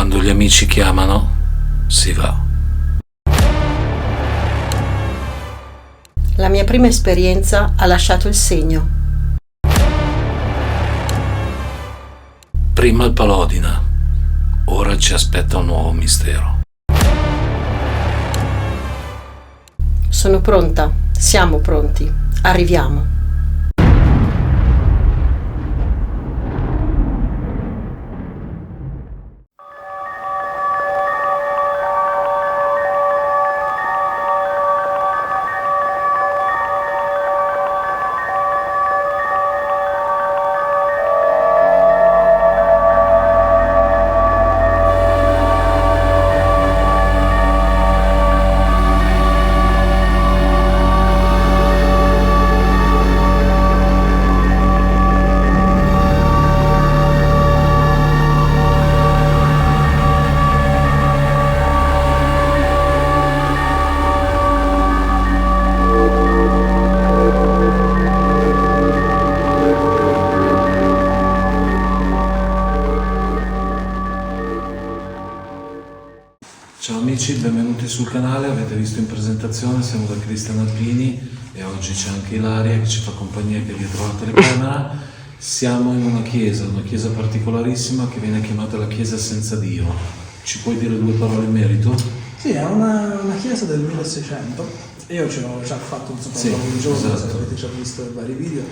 Quando gli amici chiamano, si va. La mia prima esperienza ha lasciato il segno. Prima il Palodina, ora ci aspetta un nuovo mistero. Sono pronta, siamo pronti, arriviamo. Ciao amici, benvenuti sul canale. Avete visto in presentazione, siamo da Cristian Alpini e oggi c'è anche Ilaria che ci fa compagnia, che è dietro la telecamera. Siamo in una chiesa particolarissima che viene chiamata la chiesa senza Dio. Ci puoi dire due parole in merito? Sì, è una chiesa del 1600. Io ci ho già fatto un sopralluogo di giorno, esatto. se avete già visto vari video.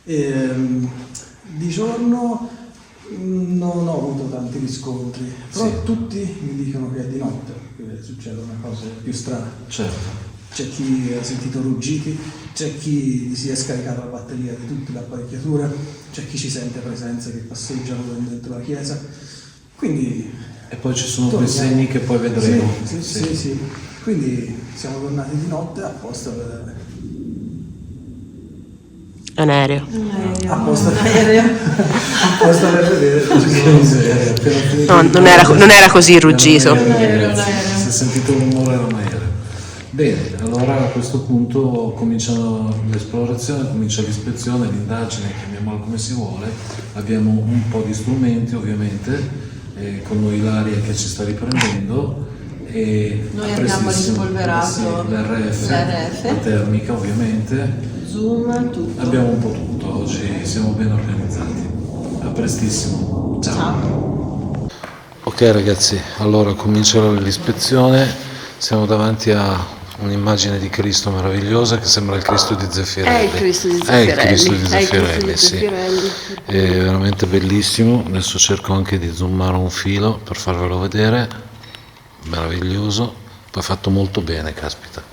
Di giorno non ho avuto tanti riscontri, però Sì. tutti mi dicono che è di notte che succedono cose più strane. Certo. C'è chi ha sentito ruggiti, c'è chi si è scaricata la batteria di tutte le apparecchiature, c'è chi ci sente presenze che passeggiano dentro la chiesa. Quindi E poi ci sono quei segni che poi vedremo. Sì. Quindi siamo tornati di notte apposta per Un aereo. apposta per vedere Che miseria, appena finito No, il non era così il ruggiso. Si è sentito un rumore, era un aereo. Bene, allora a questo punto comincia l'esplorazione, comincia l'ispezione, l'indagine, chiamiamola come si vuole. Abbiamo un po' di strumenti ovviamente, con noi Ilaria che ci sta riprendendo. E Noi abbiamo rispolverato l'RF, la termica ovviamente. Zoom, tutto. Abbiamo un po' tutto, oggi siamo ben organizzati. A prestissimo. Ciao. Ok ragazzi, allora comincia l'ispezione. Siamo davanti a un'immagine di Cristo meravigliosa che sembra il Cristo di Zeffirelli. È il Cristo di È il Cristo di Zeffirelli. Zeffirelli, sì. È veramente bellissimo. Adesso cerco anche di zoomare un filo per farvelo vedere. Meraviglioso. Poi fatto molto bene, caspita.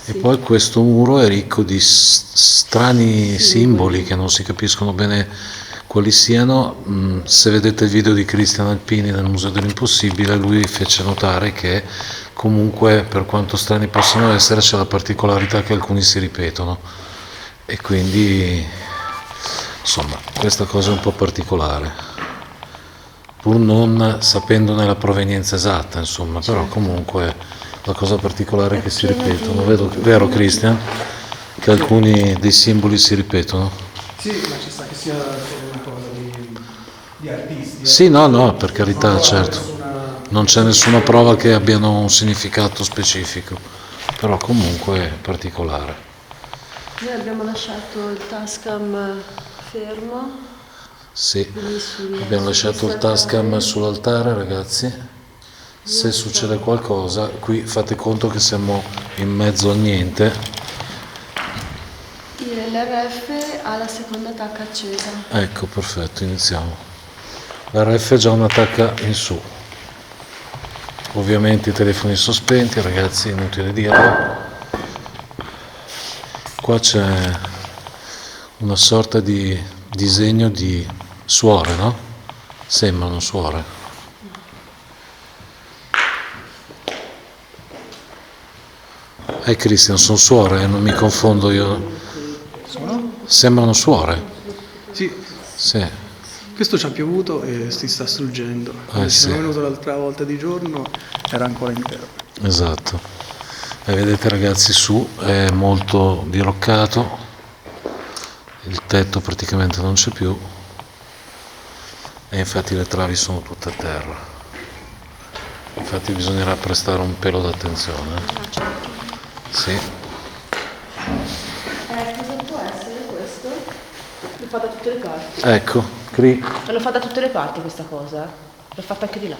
E poi questo muro è ricco di strani simboli che non si capiscono bene quali siano. Se vedete il video di Cristian Alpini nel Museo dell'Impossibile, lui fece notare che comunque, per quanto strani possano essere, c'è la particolarità che alcuni si ripetono e quindi insomma questa cosa è un po' particolare, pur non sapendone la provenienza esatta, insomma, però comunque la cosa particolare è che si ripetono. Vero Cristian? Che alcuni dei simboli si ripetono? Sì, ma ci sta che sia solo una cosa di artisti. Sì, no, per carità, certo. Non c'è nessuna prova che abbiano un significato specifico, però comunque è particolare. Noi abbiamo lasciato il Tascam fermo. Sì, abbiamo lasciato il Tascam sull'altare, ragazzi. Se succede qualcosa, qui fate conto che siamo in mezzo a niente. L'RF ha la seconda tacca accesa. Ecco, perfetto, iniziamo. L'RF è già una tacca in su. Ovviamente i telefoni sospenti, ragazzi, inutile dirlo. Qua c'è una sorta di disegno di suore, no? Sembrano suore. Cristian, sono suore, non mi confondo io. Sembrano suore. Sì, Sì. questo ci ha piovuto e si sta struggendo. Sì. Sono venuto l'altra volta di giorno, era ancora intero. Esatto. E vedete ragazzi, su è molto diroccato, il tetto praticamente non c'è più e infatti le travi sono tutte a terra. Infatti bisognerà prestare un pelo d'attenzione. Sì. Cosa può essere questo? L'ho fatta da tutte le parti. Ecco, Cri. L'ho fatta da tutte le parti questa cosa. L'ho fatta anche di là.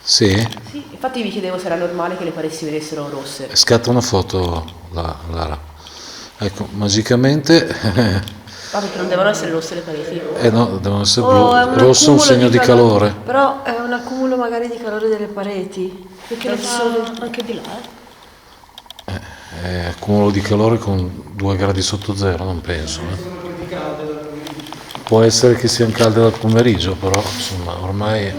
Sì. Sì, infatti vi chiedevo se era normale che le pareti si vedessero rosse. Scatta una foto, Lara. Ecco, magicamente... Ah, perché non devono essere rosse le pareti. no, devono essere Oh, è blu. un Rosso è un accumulo segno di calore. Però è un accumulo magari di calore delle pareti. Perché lo fa anche di là, È accumulo di calore con 2 gradi sotto zero, non penso. Può essere che siano calde dal pomeriggio, però insomma ormai... Ad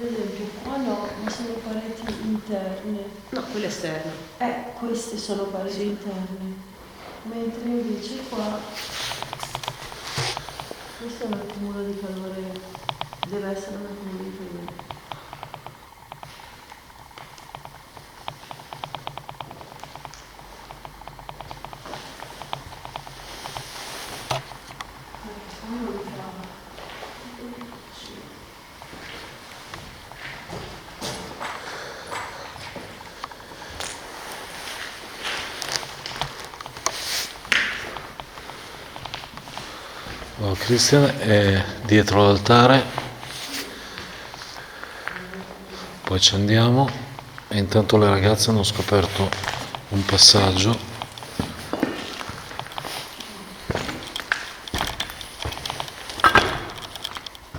esempio, qua no, ma sono pareti interne. No, quello è esterno. Queste sono pareti interne. Mentre invece qua, questo è un accumulo di calore, deve essere un accumulo di calore. Allora, Christian è dietro l'altare, poi ci andiamo e intanto le ragazze hanno scoperto un passaggio.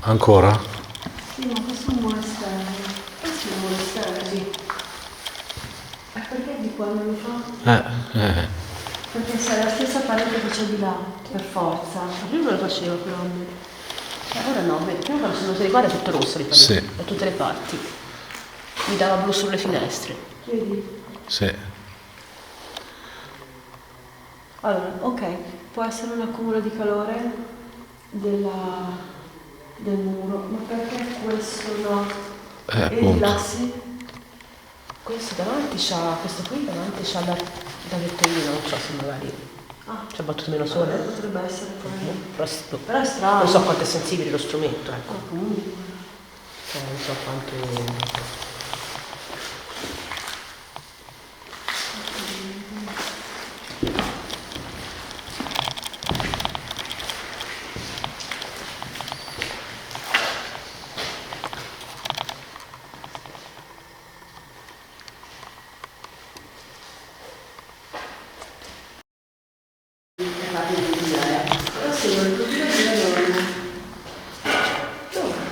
Ancora? Sì, ma questo è un muro esterno. Questo è un muro esterno, sì. Perché di qua non lo fa? Perché se è la stessa parete che c'è di là, per forza. Prima lo facevo però. Ora no, prima quando sono venuti qua era tutto rosso le pareti, Sì. da tutte le parti. Mi dava blu sulle finestre. Vedi? Sì. Allora, ok, può essere un accumulo di calore del muro, ma perché questo no? E di Appunto. là sì? Questo davanti c'ha, questo qui davanti c'ha da vettorino, non so se magari ci ha battuto meno sole. Potrebbe essere quello. Però è strano. non so quanto è sensibile lo strumento, ecco. Comunque. Non so quanto.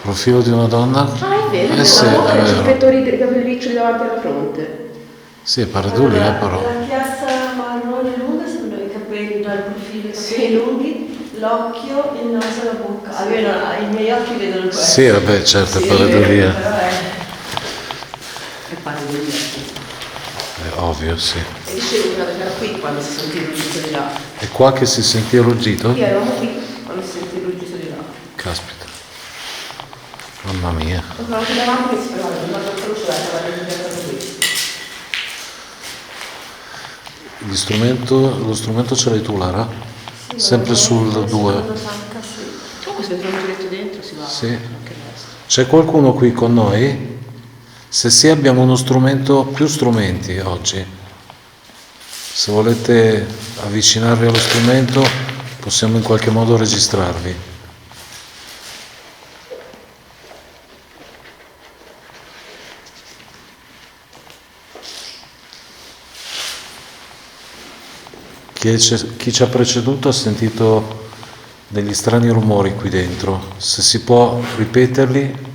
Profilo di una donna? Ah, è vero, Sì, è c'è il vero. pettorino dei capelli riccioli davanti alla fronte. Sì, pare tu lì, però. La chiazza marrone lunga sono i capelli dal profilo, i capelli lunghi, l'occhio, il naso e la bocca. Almeno i miei occhi vedono questo. Sì, vabbè, certo, è pareidolia. Però è... Che pare di dire. È ovvio, sì. E dicevo che era qui quando si sentiva il ruggito di là. È qua che si sentì il ruggito? Qui eravamo qui quando si sentiva il ruggito di là. Caspita. Mamma mia. Sono anche davanti che si parlava di una cosa lucida, qui. Lo strumento ce l'hai tu, Lara? Sì, Sempre sul 2. Comunque se mettiamo un giretto dentro si va. Sì. Anche il resto. C'è qualcuno qui con noi? Se sì, abbiamo uno strumento, più strumenti oggi. Se volete avvicinarvi allo strumento, possiamo in qualche modo registrarvi. Chi ci ha preceduto ha sentito degli strani rumori qui dentro. Se si può ripeterli.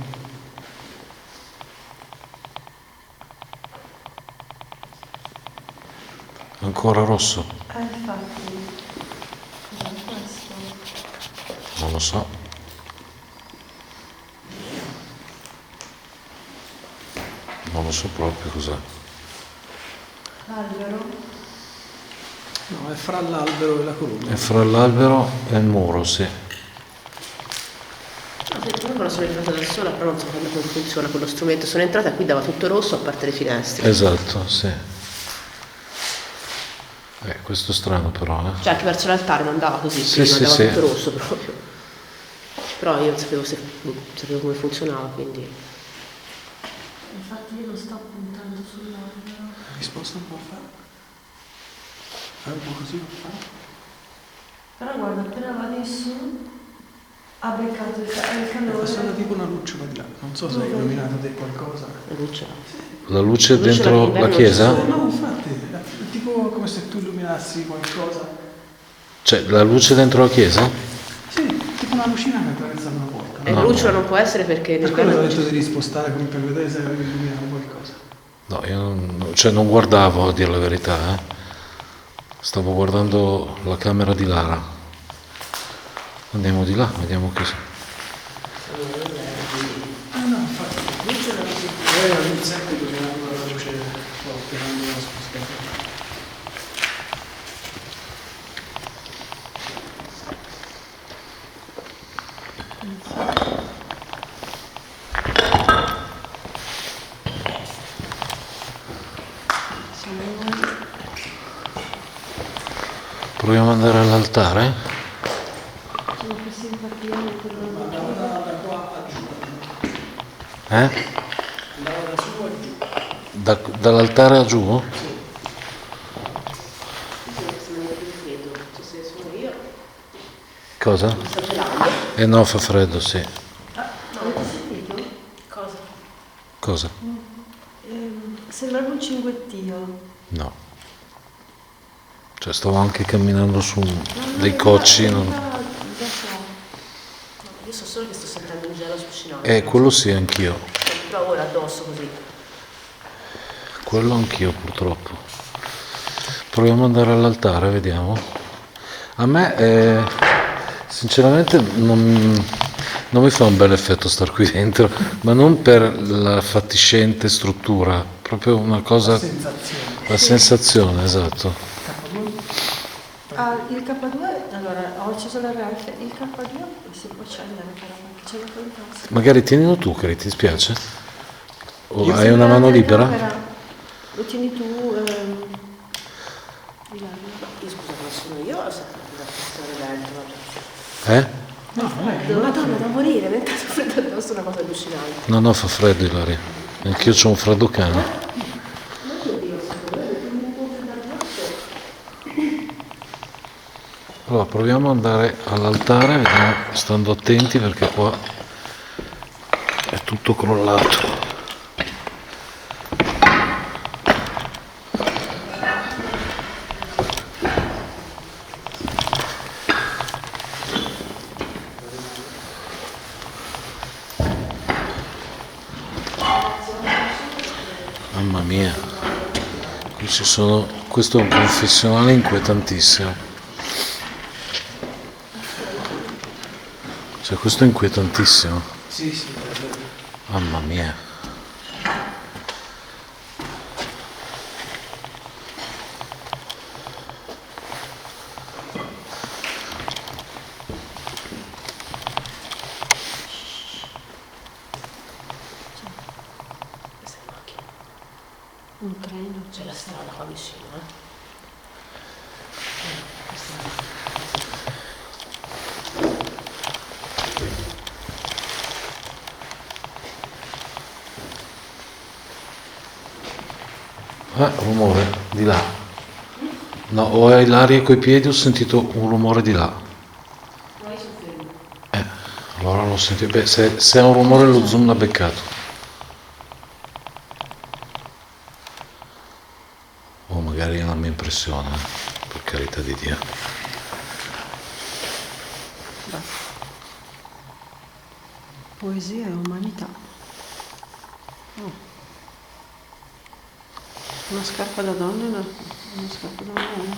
Ancora rosso? Infatti. Cos'è questo? Non lo so. Non lo so proprio cos'è. Albero? No, è fra l'albero e la colonna. È fra l'albero e il muro, sì. Io me la sono entrata da sola, però non so come funziona quello strumento. Sono entrata qui dava tutto rosso a parte le finestre. Esatto, sì. Questo è strano però, Cioè anche verso l'altare non dava così, Sì, prima sì, dava sì. tutto rosso proprio. Però io non sapevo, sapevo come funzionava, quindi... Infatti io lo sto puntando sull'ordine. Risposta un po' a fare. Fai un po' così, per fare. Però guarda, appena va in su, ha beccato il calore. È stata tipo una lucciola di là. Non so se hai illuminato te qualcosa. La luce. La luce La luce dentro la d'inverno chiesa? ci No, infatti, è tipo come se tu illuminassi qualcosa. Cioè, la luce dentro la chiesa? Sì, tipo una lucina che attraversa una porta. E No. la lucciola non può essere perché Per quello d'inverno ho non detto ci... di rispostare come per vedere se avevi illuminato qualcosa. No, io non guardavo, a dire la verità, eh. Stavo guardando la camera di Lara. Andiamo di là, vediamo che... Ah no, infatti, la luce era così. Poi avevo sempre illuminato la luce forte, non la spostata. Proviamo ad andare all'altare? Sono questi impagliati per non Andava da qua a giù. Eh? Andava da su a giù. Dall'altare a giù? Io sono più freddo, ci sei solo io. Cosa? Sto gelando. Eh no, fa freddo, sì. Avete sentito? Cosa? Cosa? Sembrava un cinguettio. No. Cioè, stavo anche camminando su dei cocci. Non... Da so. No, io so solo che sto sentendo un gelo allucinante. Quello sì, anch'io. Però ora addosso così. Quello anch'io, purtroppo. Proviamo ad andare all'altare, vediamo. A me, sinceramente, non mi fa un bel effetto star qui dentro, ma non per la fatiscente struttura, proprio una cosa... Sensazione. La sensazione, esatto. Ah, il K2, allora ho acceso l'RF, il K2 si può accendere però perché c'è la qualità. Magari tienilo tu, Cari, ti spiace? O Io hai una mano libera? Lo tieni tu, di là. Io scusa, non sono io o sempre la questione dentro? No, non è. Madonna, da morire, mi è entrato freddo addosso, una cosa allucinante. No, fa freddo, Ilaria. Anch'io ho un freddo cane. Allora, proviamo ad andare all'altare, vediamo, stando attenti perché qua è tutto crollato. Mamma mia, qui ci sono, questo è un confessionale inquietantissimo. Cioè, questo è inquietantissimo. Sì, sì, è vero. Mamma mia. Questa è macchina. Un treno, C'è la strada qua vicino, Rumore di là. No, o hai l'aria coi piedi o ho sentito un rumore di là. No, io sono fermo. Allora l'ho sentito. Beh, se è un rumore lo zoom l'ha beccato. O magari è una mia impressione, per carità di Dio. poesia e umanità. Oh. Una scarpa da donna e una scarpa da uomo.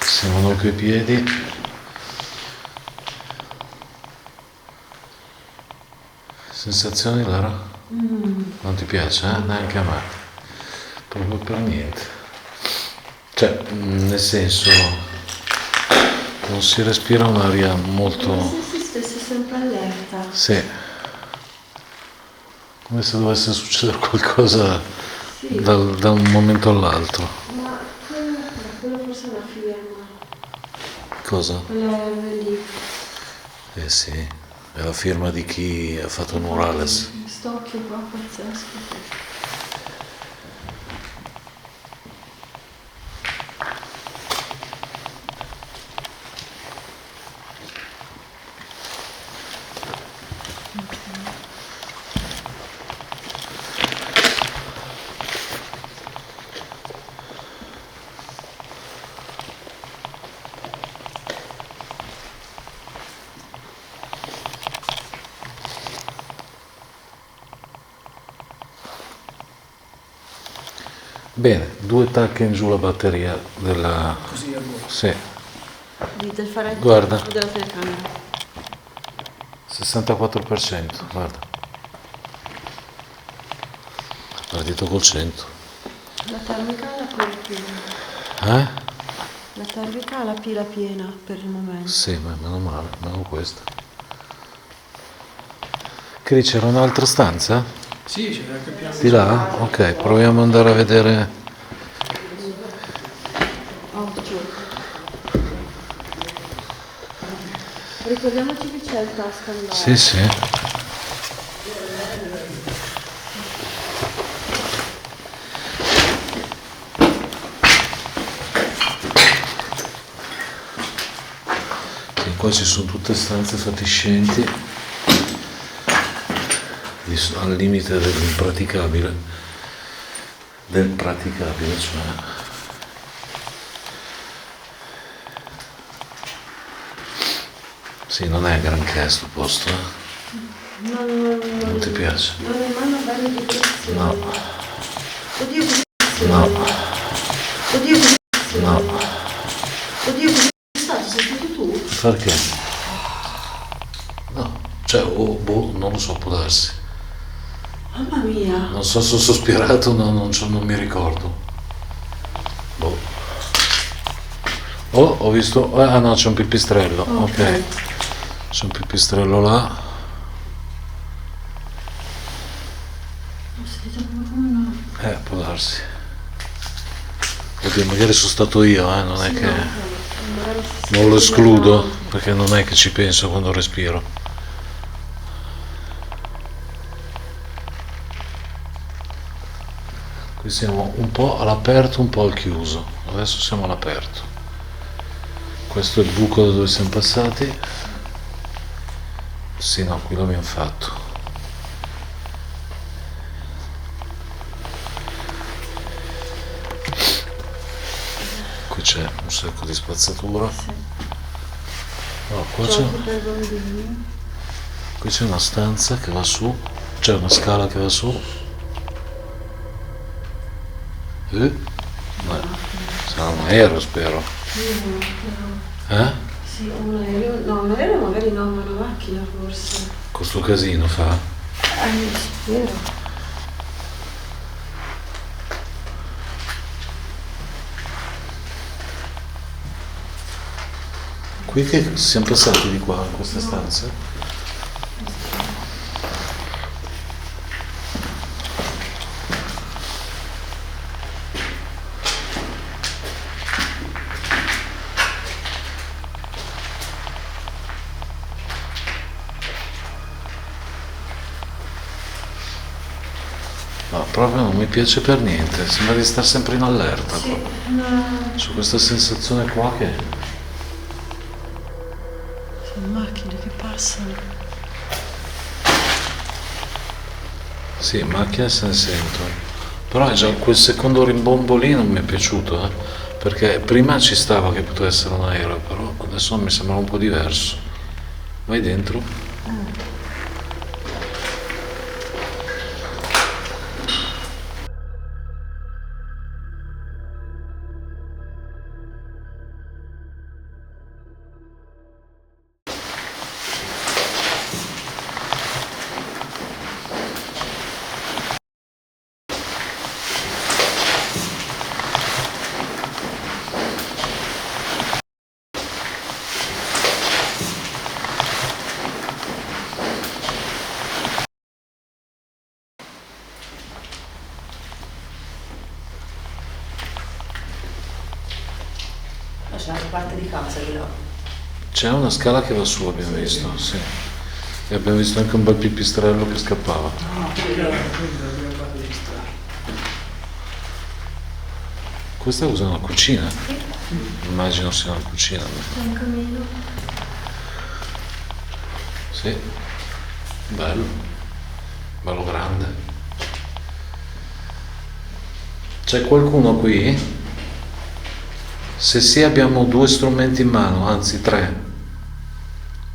Siamo noi coi piedi. Sensazioni, Lara? Non ti piace, eh? Neanche a me. Proprio per niente. Cioè, nel senso, non si respira un'aria molto... Come se si stesse sempre allerta. Sì. Come se dovesse succedere qualcosa Sì, da un momento all'altro. ma quello forse è una firma. Cosa? Quella è lì. Eh sì, è la firma di chi ha fatto il murales. Sto occhio qua pazzesco. Bene, 2 tacche in giù la batteria della... Così è buono. Sì, Del faretto Guarda. o della telecamera? 64%, guarda. Partito col 100. La termica ha la pila piena. Eh? La termica ha la pila piena per il momento. Sì, ma meno male, meno questa. Che lì c'era un'altra stanza? Sì, c'è anche il piano. Di là? Ok, proviamo ad andare a vedere. Oh, giù. Ricordiamoci che c'è il Tuscan là. Sì, sì. E qua ci sono tutte stanze fatiscenti, al limite dell'impraticabile. Del praticabile, cioè. Sì, non è granché sto posto, eh? Non ti piace? Non mi manda bene di questo. No, Oddio, così. no, Oddio, così. no. Oddio, così è stato sentito tu? Perché? No, cioè, non lo so, può darsi. Mamma mia. Non so se ho sospirato o no, non mi ricordo. Boh. Oh, ho visto... Ah no, c'è un pipistrello, ok. C'è un pipistrello là. Ho sentito come no. Può darsi. Oddio, magari sono stato io, non è che... Non lo escludo, perché non è che ci penso quando respiro. Qui siamo un po' all'aperto, un po' al chiuso. Adesso siamo all'aperto. Questo è il buco da dove siamo passati. Sì, no, qui l'abbiamo fatto. Qui c'è un sacco di spazzatura. No, qua c'è... Per bambini. Qui c'è una stanza che va su, c'è una scala che va su. Sarà un aereo, spero. Sì, un aereo. No, un aereo magari no, ma una macchina forse. Con sto casino fa. Spero. Qui che siamo passati di qua in questa stanza? No, proprio non mi piace per niente, sembra di stare sempre in allerta. Sì, Su questa sensazione qua che... sono macchine che passano. Sì, macchine se ne sentono. Però è già quel secondo rimbombo lì non mi è piaciuto, perché prima ci stava che potesse essere un aereo, però adesso mi sembra un po' diverso. Vai dentro. c'è la parte di casa di là. C'è una scala che va su, abbiamo visto, sì. E abbiamo visto anche un bel pipistrello che scappava. Questa usa una cucina? Immagino sia una cucina. C'è un camino. Sì, bello, bello grande. C'è qualcuno qui? Se sì, abbiamo 2 strumenti in mano, anzi 3.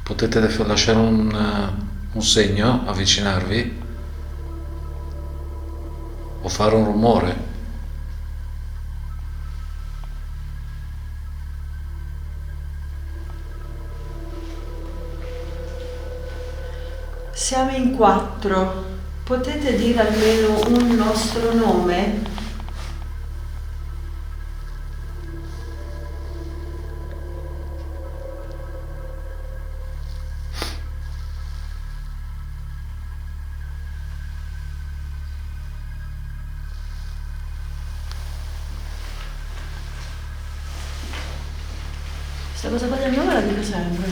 Potete lasciare un segno, avvicinarvi o fare un rumore. Siamo in 4. Potete dire almeno un nostro nome? Questa cosa qua del nome la dico sempre.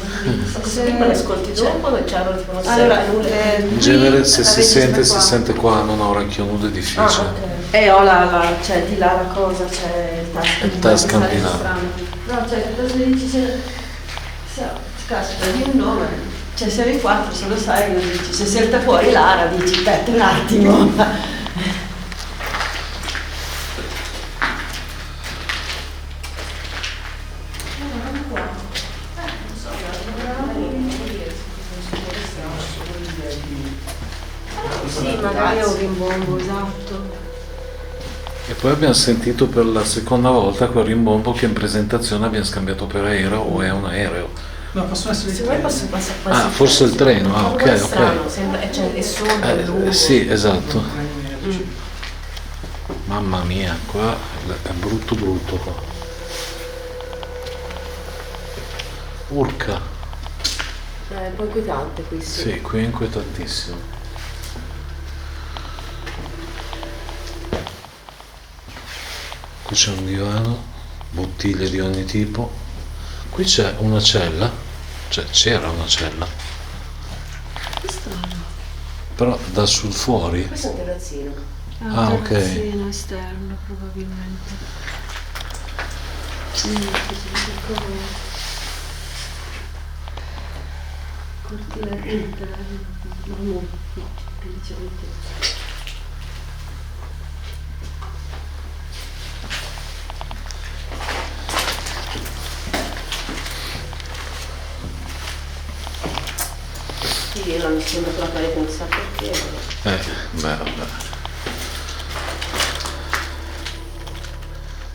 Se prima l'ascolti dopo e c'erano tipo non Allora, nulla. In genere se si avete sente, qua. si sente qua, non ho orecchio nudo, è difficile. E ho c'è di là la cosa, c'è il tasto. Il tascandinato. No, cioè, cosa dici? Caspita, di un nome. Cioè, siamo in 4, se lo sai, lo dici. Se salta fuori Lara, dici, aspetta un attimo. Sì, magari è un rimbombo, esatto. E poi abbiamo sentito per la seconda volta quel rimbombo che in presentazione abbiamo scambiato per aereo o è un aereo. No, possono essere Se i vuoi treni. posso passare. Ah, forse il treno, ah, ok, ok. Strano, sembra, cioè, è sordo, è lungo. Sì, esatto. Mamma mia, qua è brutto brutto qua. Urca. È un po' inquietante qui, sì. Sì, qui è inquietantissimo. Qui c'è un divano, bottiglie di ogni tipo. Qui c'è una cella, cioè c'era una cella, Che strano. però da sul fuori. Questo è un terrazzino. È un Ah, ok. terrazzino esterno, probabilmente. Cortina intera, ma molto piccolo. Sì, non mi sembra che la parete non sa perché. Vabbè.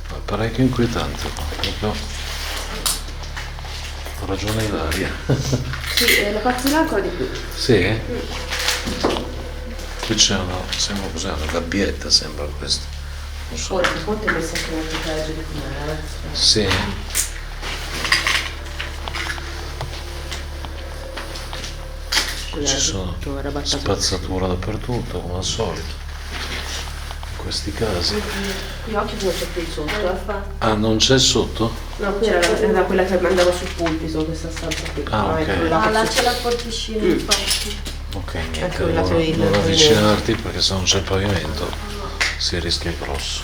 È parecchio inquietante qua, proprio. Ha ragione Ilaria. Sì, la parte di là ancora di più. Sì? Qui c'è sembra cos'è, una gabbietta sembra questo. Non so. Poi il ponte è messo anche molto peggio di com'era. Sì. Qui ci sono spazzatura dappertutto, come al solito. In questi casi. Qui occhio che non c'è più il sotto. Ah, non c'è il sotto? No, qui era quella che andava sul pulpito, questa stanza qui. Ah, ok. Là c'è la porticina, infatti. Ok, niente, Ecco, il lato allora non del- avvicinarti perché se non c'è il pavimento si rischia grosso.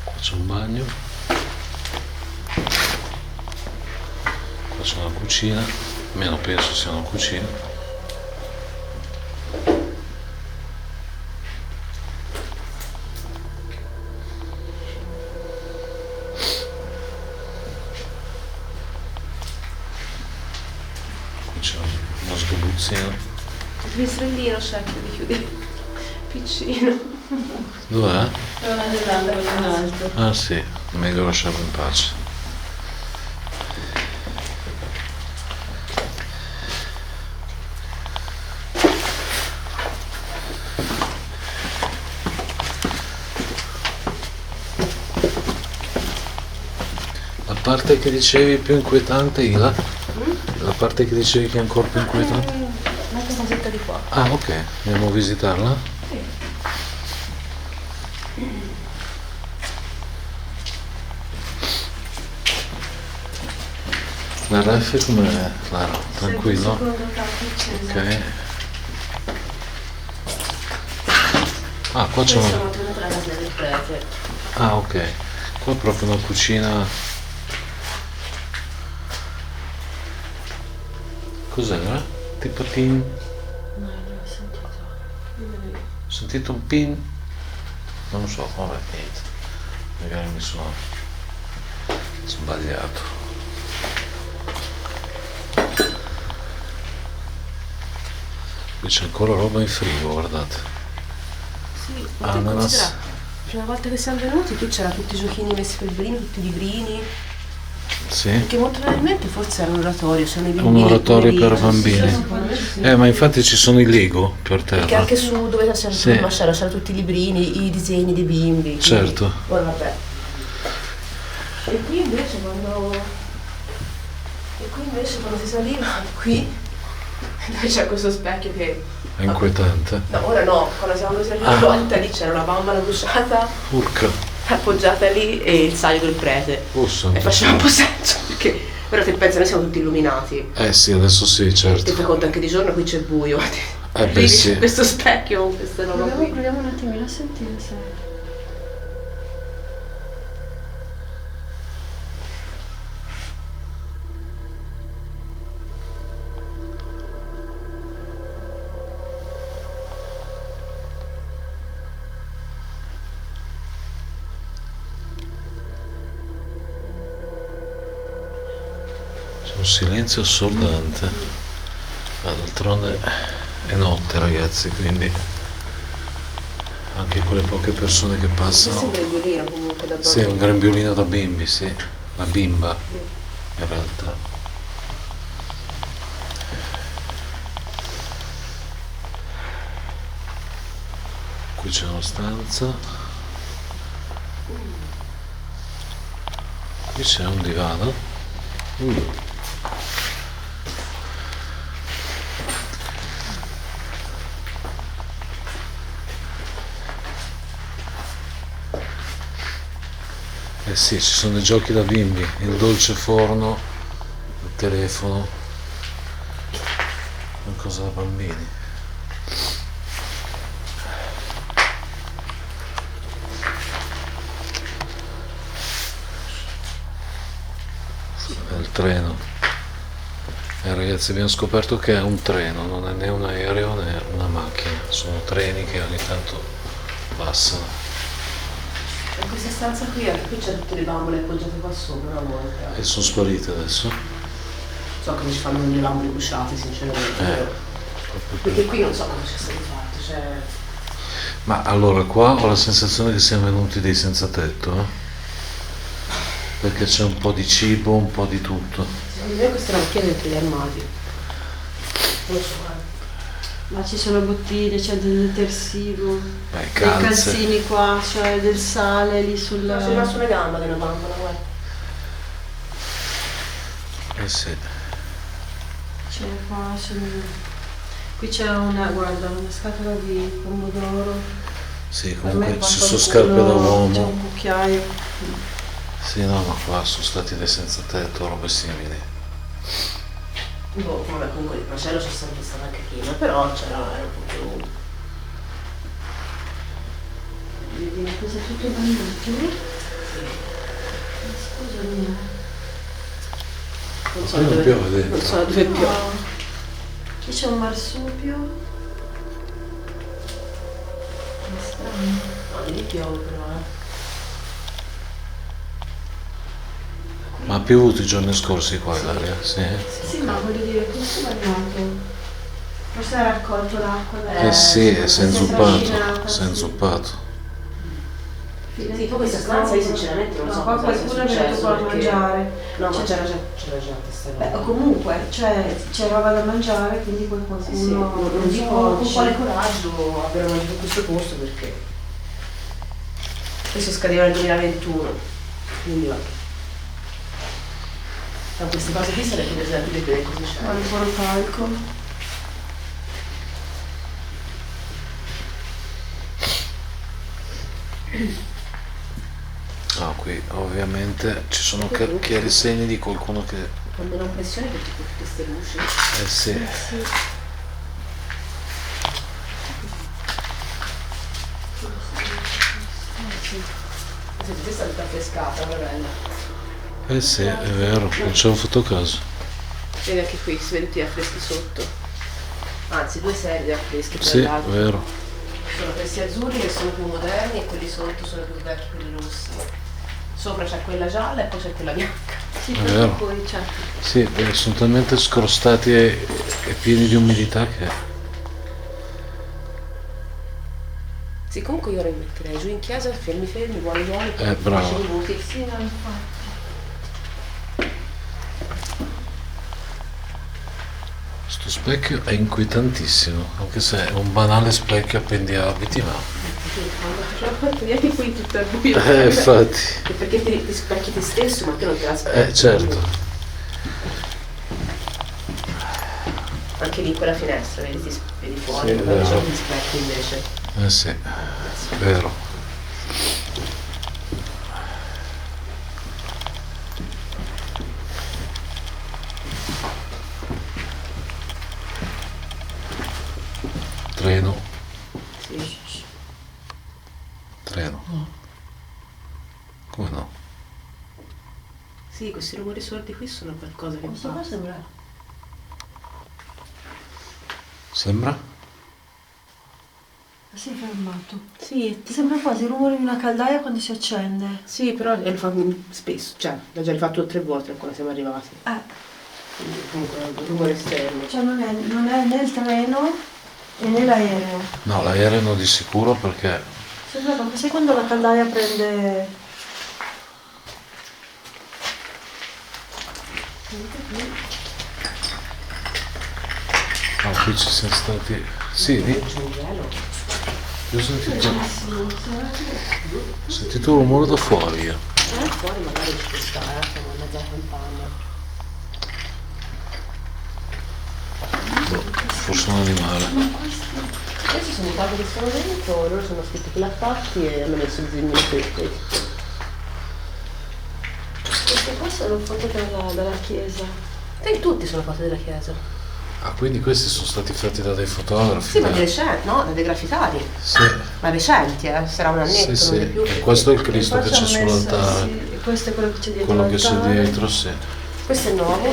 Qua c'è un bagno, qua c'è una cucina, almeno penso sia una cucina. Qui c'è uno sgabuzzino. Il finestrellino, certo, di chiudere. Piccino. Dov'è? È una serranda con un altro. Ah sì, meglio lasciarlo in pace. La parte che dicevi più inquietante, Ila? La parte che dicevi che è ancora più inquietante? Un'altra casetta di qua. Ah ok, andiamo a visitarla? La ref com'è? Claro, tranquillo? Secondo tappo acceso. Ok. Ah, qua c'è Questa una... è un'altra casa del prete. Ah ok, qua è proprio una cucina. Cos'era? Tipo tin. No, non l'ho sentito. Ho sentito un pin? Non lo so, vabbè, niente. Magari mi sono sbagliato. Qui c'è ancora roba in frigo, guardate. Sì, ma tu Ananas. considera, la prima volta che siamo venuti qui c'erano tutti i giochini messi per il bambino, tutti i librini. Sì, Perché molto probabilmente forse era un oratorio, sono i un bambini. oratorio per Sì, bambini. sì. Ma infatti ci sono i Lego per Perché terra. anche su dove c'era Sì. il mascello c'erano tutti i librini, i disegni dei bimbi. quindi- Certo. Ora vabbè. E qui invece quando si saliva qui dove c'è questo specchio che. È inquietante. No, ora no, quando siamo andati la prima volta lì c'era una bambola bruciata Urca. appoggiata lì e il saio del prete. Posso? E faceva un po' senso perché ora te pensa noi siamo tutti illuminati. Eh sì, adesso sì, Ti certo. fai conto anche di giorno qui c'è buio. beh, Arrivi sì. su questo specchio con questa roba qui. Proviamo un attimino a sentire se... C'è un silenzio assordante. Ma d'altronde è notte, ragazzi, quindi anche quelle poche persone che Questo è passano. un grembiulino comunque da Sì, è un bambino. grembiulino da bimbi, sì. La bimba, in realtà. Qui c'è una stanza. Qui c'è un divano. Eh sì, ci sono i giochi da bimbi, il dolce forno, il telefono, qualcosa da bambini. È il treno. Ragazzi, abbiamo scoperto che è un treno, non è né un aereo né una macchina, sono treni che ogni tanto passano. In questa stanza qui, anche qui c'è tutte le bambole appoggiate qua sopra una volta. E sono sparite adesso. So che mi ci fanno le bambole bruciate, sinceramente. però- Perché qui non so cosa c'è stato fatto, cioè. Ma allora qua ho la sensazione che siamo venuti dei senza tetto, perché c'è un po' di cibo, un po' di tutto. Secondo me questa è una macchina dentro gli armadi. Non lo so, guarda. Ma ci sono bottiglie, c'è del detersivo, Beh, dei calze. calzini qua, c'è del sale lì No, sul... c'è rimasta una gamba di una bambola, guarda. Eh sì. C'è qua, qui c'è una, guarda, una scatola di pomodoro. Sì, Per me comunque qua ci sono qualcuno- scarpe da C'è uomo. un cucchiaio. Sì, no, ma qua sono stati dei senza tetto, robe simili. Boh, vabbè, comunque il macello c'è sempre stato anche prima, però c'era era un po' più. Vedi, cosa è tutto bagnato? Scusami. Non so Qui non dove, piove dentro. non so da dove piove. No. Qui c'è un marsupio. È strano. No, lì piove però, Ma ha piovuto i giorni scorsi qua, Ilaria? Sì. Sì, ma voglio dire, questo è bagnato. Forse ha raccolto l'acqua. Eh sì, si è si è inzuppato, trascinata, si è sì. inzuppato. Sì, poi questa stanza io sinceramente non so qua cosa sia qualcuno è venuto successo qua a perché... mangiare. No, ma Cioè- c'era già questa Beh, roba. comunque, cioè, c'è roba da mangiare, quindi poi Sì, sì, qualcuno... non dico con dice- quale coraggio abbiano mangiato questo posto perché questo scadeva nel 2021, quindi va. Ma queste cose qui sarebbe interessante vedere cosa c'è. Al fotocalco. No, qui ovviamente ci sono chiari segni di qualcuno che... Quando non pressione perché con tutte queste luci. Eh sì, Senti, questa è tutta affrescata, bella. eh sì, è vero, non c'è un fotocaso. Vedi anche qui, si vede tutti gli affreschi sotto. Anzi, 2 serie di affreschi tra Sì, l'altro. vero. Sono questi azzurri che sono più moderni e quelli sotto sono più vecchi, quelli rossi. Sopra c'è quella gialla e poi c'è quella bianca. Sì, È perché vero. poi c'è... Sì, sono talmente scrostati e pieni di umidità che... Sì, comunque io ora mi metterei giù in chiesa, fermi, buoni, bravo. 10 minuti. Sì, no, infatti. Sto specchio è inquietantissimo, anche se è un banale specchio appendi a abiti, ma... Quando ce l'ho fatto neanche qui tutta al buio. infatti. E perché ti specchi te stesso, ma te non te la specchi. Certo. Anche lì in quella finestra, vedi, vedi fuori, Sì, ma è non vero. c'è gli specchi invece. Eh sì, vero. Treno, Sì. treno. Come no? Sì, questi rumori sordi qui sono qualcosa che Questo qua passa. sembra... Sembra? Si è fermato. Sì, Ti sembra quasi il rumore di una caldaia quando si accende. sì, però lo fa spesso, cioè l'ha già rifatto 3 volte quando siamo arrivati. Quindi comunque è un rumore esterno. Cioè non è né il treno e né l'aereo. No, l'aereo di sicuro perché... Sembra come sai quando la caldaia prende... No, qui ci siamo stati... Sì, lì. C'è un gelo. Io ho sentito un rumore da fuori io. Fuori magari ci sta, siamo in mezzo alla campagna. Forse un animale. Questi sono i capi che sono dentro, loro sono scritti pilattati e hanno messo il zimmino qui. Queste qua sono foto dalla chiesa. E tutti sono foto della chiesa. Ah, quindi questi sono stati fatti da dei fotografi? Sì, ma di recenti, no? Da dei graffitari. Sì, Ma recenti, sarà un annetto, sì, non di sì. più. E questo è il Cristo Qua che ci c'è hanno messo, sull'altare. sì, e questo è quello che c'è dietro Quello che c'è l'altare. dietro, sì. Questo è nuovo.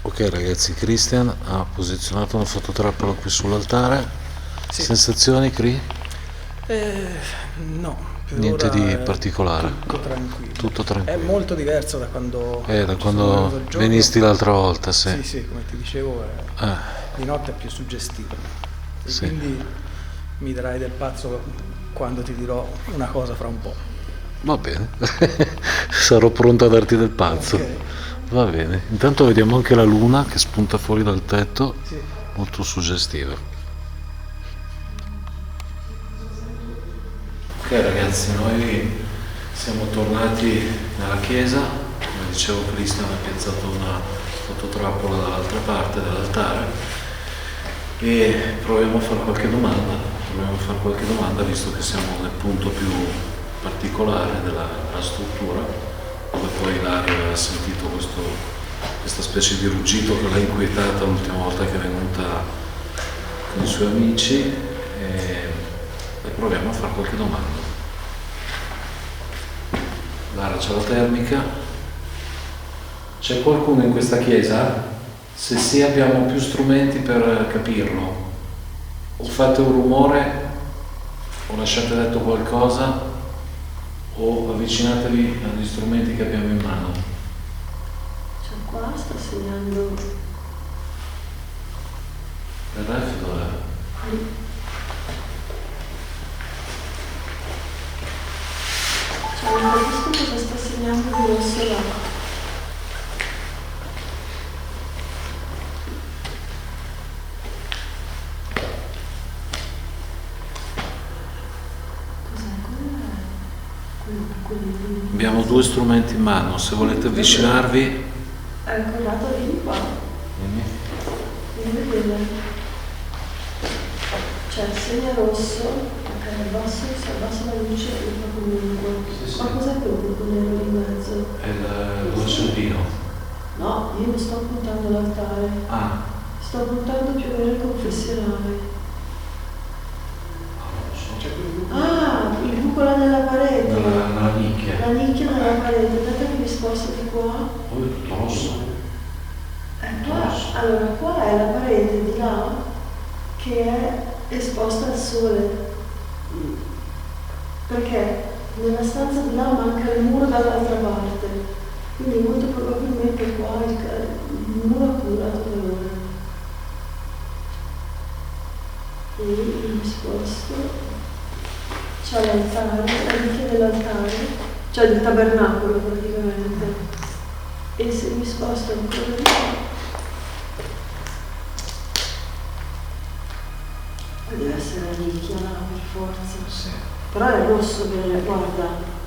Ok ragazzi, Christian ha posizionato una fototrappola qui sull'altare. Sì. Sensazioni, Cri? No, per Niente ora di è particolare. Tutto tranquillo. Tutto È tranquillo. molto diverso da quando, Da ci sono quando venuto il giorno. venisti l'altra volta, Sì, sì. sì, come ti dicevo, di notte è più suggestivo. E Sì. quindi mi darai del pazzo quando ti dirò una cosa fra un po'. Va bene, sarò pronto a darti del pazzo. Ok. Va bene, intanto vediamo anche la luna che spunta fuori dal tetto, Sì. molto suggestiva. Ok ragazzi, noi siamo tornati nella chiesa, come dicevo Cristian ha piazzato una fototrappola dall'altra parte dell'altare e proviamo a fare qualche domanda, visto che siamo nel punto più particolare della struttura, dove poi Ilaria aveva sentito questa specie di ruggito che l'ha inquietata l'ultima volta che è venuta con i suoi amici e proviamo a fare qualche domanda. Guarda, c'è la termica. C'è qualcuno in questa chiesa? Se sì, abbiamo più strumenti per capirlo. O fate un rumore, o lasciate detto qualcosa, o avvicinatevi agli strumenti che abbiamo in mano. Cioè qua sta segnando. Il ref dov'è? Cioè non capisco cosa sta segnando di rosso là. Abbiamo 2 strumenti in mano, se volete avvicinarvi. Guardate, vieni qua. Vieni a vedere. C'è il segno rosso, ok, abbasso, se abbasso la luce è proprio lungo. Ma cos'è quel buco nero in mezzo? È il borsellino. No, io non sto puntando all'altare. Ah, Sto puntando più o meno il confessionale. Ah, il buco là nella parete. nella nicchia. La nicchia nella parete, date che vi sposto di qua. Poi è tutto rosso. Qua, allora qua è la parete di là che è esposta al sole. Perché nella stanza di là manca il muro dall'altra parte. Quindi molto probabilmente qua il muro ha curato calore. E mi sposto. C'è l'altare, la nicchia dell'altare, cioè del tabernacolo praticamente. E se mi sposto ancora di più, deve essere la nicchia là per forza. Sì. Però è rosso, guarda.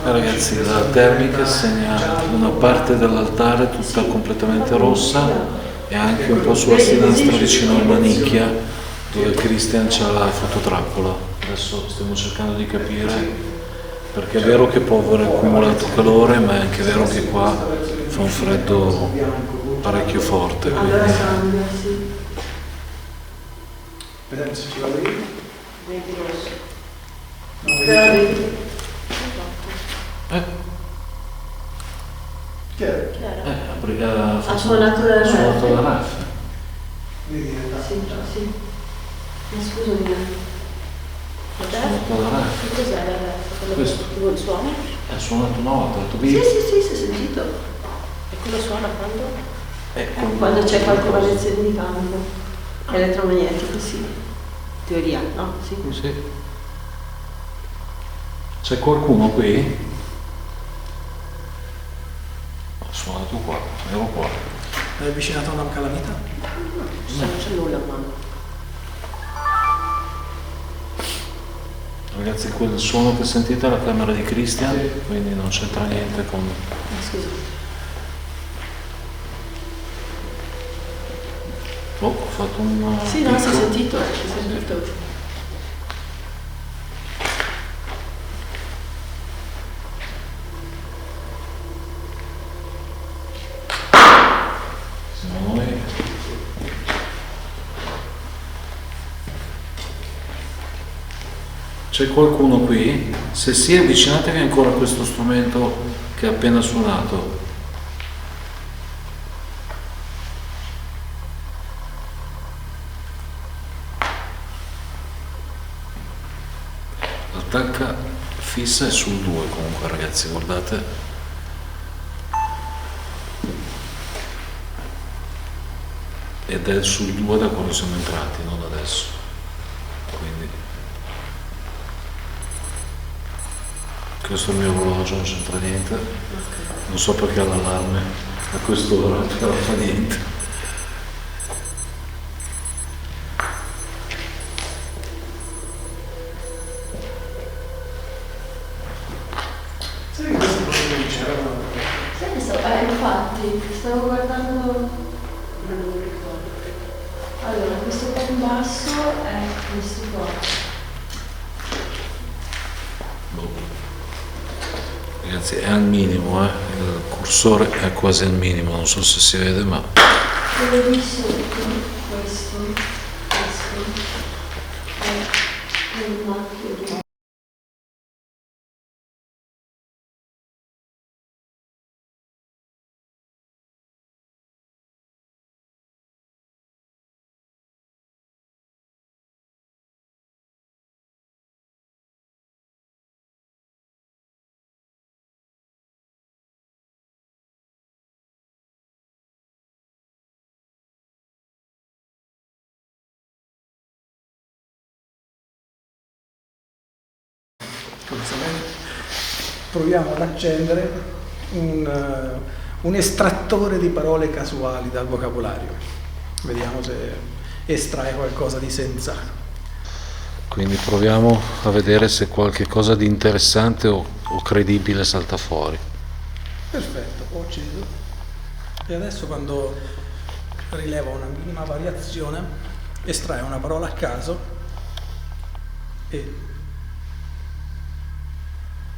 Ragazzi, la termica segna una parte dell'altare tutta completamente rossa e anche un po' sulla sinistra vicino alla nicchia dove Christian c'ha la fototrappola. Adesso stiamo cercando di capire, perché è vero che può aver accumulato calore, ma è anche vero che qua fa un freddo parecchio forte. Allora Quindi cambia, sì. Vedete se ci vado io? Vedi rosso. No, Però vedi? vedi. Chi è? Ha suonato la raffa. suonato la raffa. Vedi? Sì, sì. Ma scusami. Ha suonato la raffa. Che cos'è la ref? Questo. Quello il suono? Ha suonato una volta, ha detto Sì, via. sì, si è sentito. E quello suona quando? Quando c'è qualche variazione di campo elettromagnetico, sì. Teoria, no? Sì. Sì. C'è qualcuno qui? Ho suonato qua, ero qua. È avvicinato a una calamita? Non c'è nulla a mano. Ragazzi, quel suono che sentite è la camera di Christian, quindi non c'entra niente con... Scusa. Oh, ho fatto un... Sì, no, si è picco. sentito, si è sentito. Siamo noi. C'è qualcuno qui? Se sì, avvicinatevi ancora a questo strumento che ha appena suonato. L'attacca fissa è sul 2 comunque, ragazzi, guardate. Ed è sul 2 da quando siamo entrati, non adesso. Quindi questo è il mio orologio, non c'entra niente. Non so perché ha l'allarme a quest'ora, però fa niente. Sai che questo proprio non c'era? Sai che infatti, stavo guardando, non mi ricordo. Allora, questo qua in basso è questo qua. Boh. Ragazzi, è al minimo, il cursore è quasi al minimo, non so se si vede, ma quello di sotto, questo è un macchio di... Proviamo ad accendere un estrattore di parole casuali dal vocabolario. Vediamo se estrae qualcosa di sensato. quindi proviamo a vedere se qualche cosa di interessante o credibile salta fuori. Perfetto, ho acceso. E adesso quando rileva una minima variazione, estrae una parola a caso e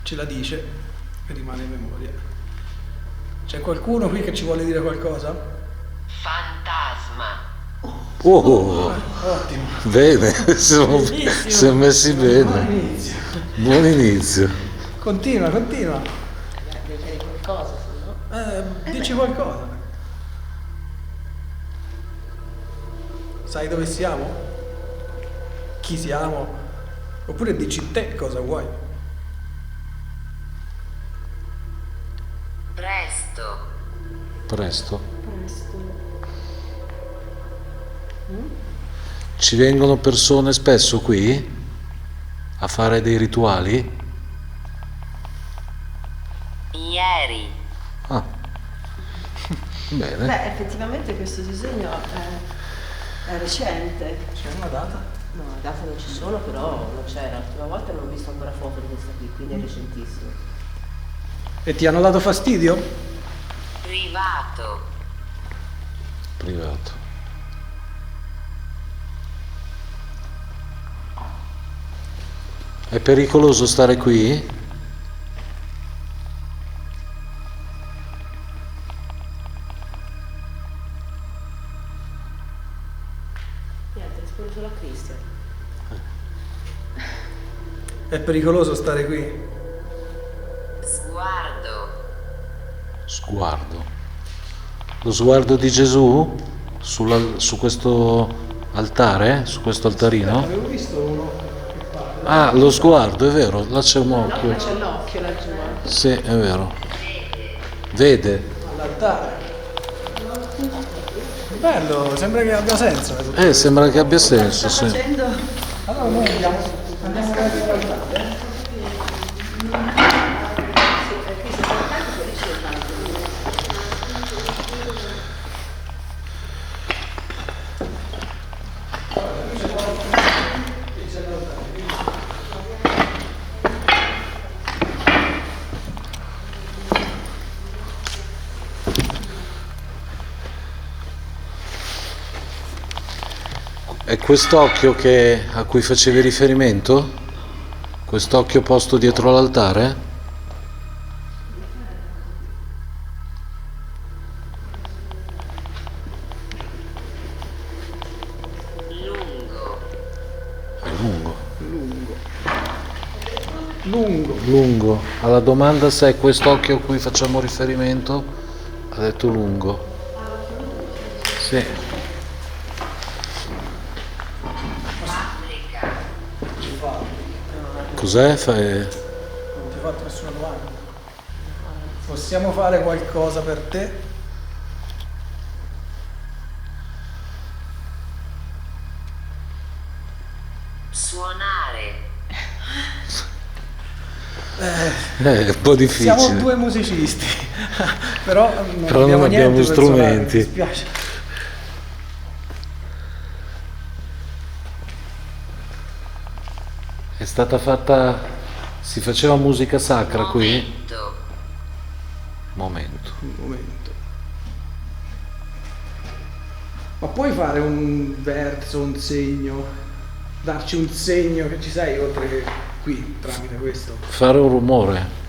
ce la dice e rimane in memoria. C'è qualcuno qui che ci vuole dire qualcosa? Fantasma. Oh, Ottimo. bene, siamo messi bene. Inizio. Buon inizio. Continua. Devi dire qualcosa, se no... Dici qualcosa. Sai dove siamo? Chi siamo? Oppure dici te cosa vuoi? Presto. Presto. Presto. Ci vengono persone spesso qui a fare dei rituali? Ieri. Ah, bene. Beh, effettivamente questo disegno è recente. C'è una data? No, le date non ci sono, però non c'era. L'ultima volta non ho visto ancora foto di questa qui, quindi è recentissimo. E ti hanno dato fastidio? Privato. Privato. È pericoloso stare qui? Niente, rispondo solo a Cristian. È pericoloso stare qui? Sguardo. Sguardo. Lo sguardo di Gesù su questo altare, su questo altarino? Avevo visto uno che parla. Ah, lo sguardo, è vero, là c'è un No, occhio. c'è l'occhio laggiù. Sì, è vero. Vede. All'altare. Bello, sembra che abbia senso. Sembra che abbia senso, sì. Allora noi andiamo a vedere l'altare. È quest'occhio a cui facevi riferimento? Quest'occhio posto dietro l'altare? Lungo. È lungo. Lungo. Alla domanda se è quest'occhio a cui facciamo riferimento, ha detto lungo. Sì. Fabbrica. Cos'è? Non ti ho fatto nessuna domanda. Possiamo fare qualcosa per te? Suonare. È un po' difficile. Siamo due musicisti, però non Però non abbiamo abbiamo niente per suonare, strumenti. mi dispiace. È stata fatta... Si faceva musica sacra qui? Momento. Momento. Un momento. Ma puoi fare un verso, un segno, darci un segno che ci sei oltre che qui tramite questo? Fare un rumore.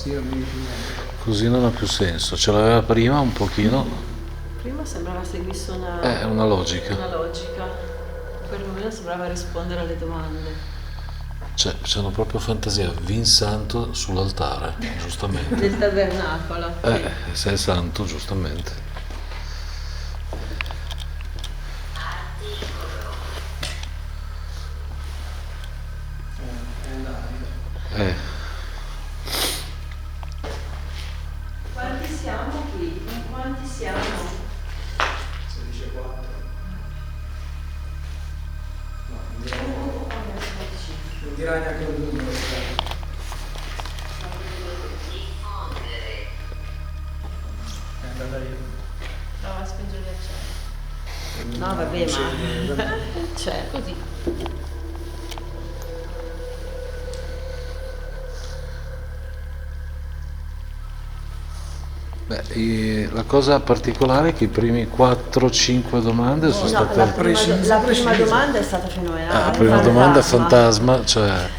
così non mi dici niente. Così non ha più senso. Ce l'aveva prima un pochino, Prima sembrava seguisse è una logica. una logica, perlomeno sembrava rispondere alle domande. Cioè, c'hanno proprio fantasia, Vin Santo sull'altare, giustamente. Del tabernacolo. Se è santo, giustamente. Eh, Quanti siamo qui? In quanti siamo? 16,4. No, non dirà neanche un numero. Diffondere. È andata io. Prova a spingere il ghiacciaio. No, vabbè, ma cioè, Così. la cosa particolare è che i primi 4-5 domande sono no, state... la prima domanda è stata fenomenale. La prima domanda è fantasma, cioè...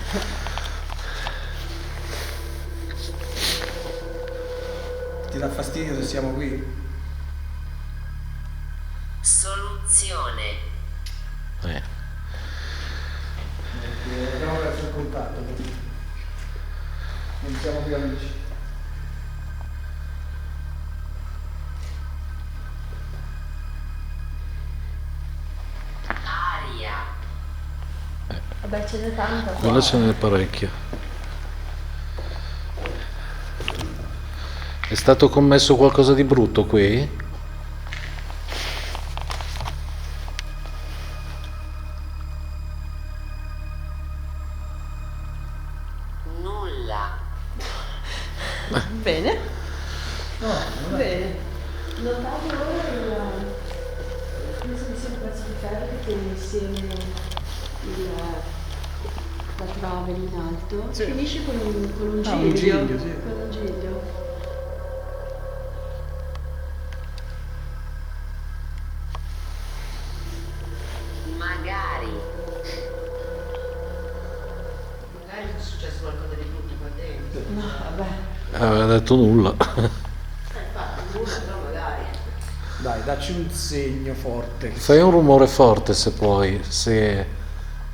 Ti dà fastidio se siamo qui? Soluzione. eh. Abbiamo perso il contatto. Non siamo più amici. Aria. Vabbè, ce n'è tanta qua. Quella ce n'è parecchia. È stato commesso qualcosa di brutto qui? Nulla. Bene. Bene. Notate ora penso che sia un pezzo di ferro che tiene insieme la trave in alto. Finisce con un giglio. Un giglio, sì. Con un giglio. Magari. Magari è successo qualcosa di brutto qua dentro. No, vabbè. Aveva detto nulla. Infatti, nulla, però magari. Dai, dacci un segno forte. Fai un rumore forte se puoi, se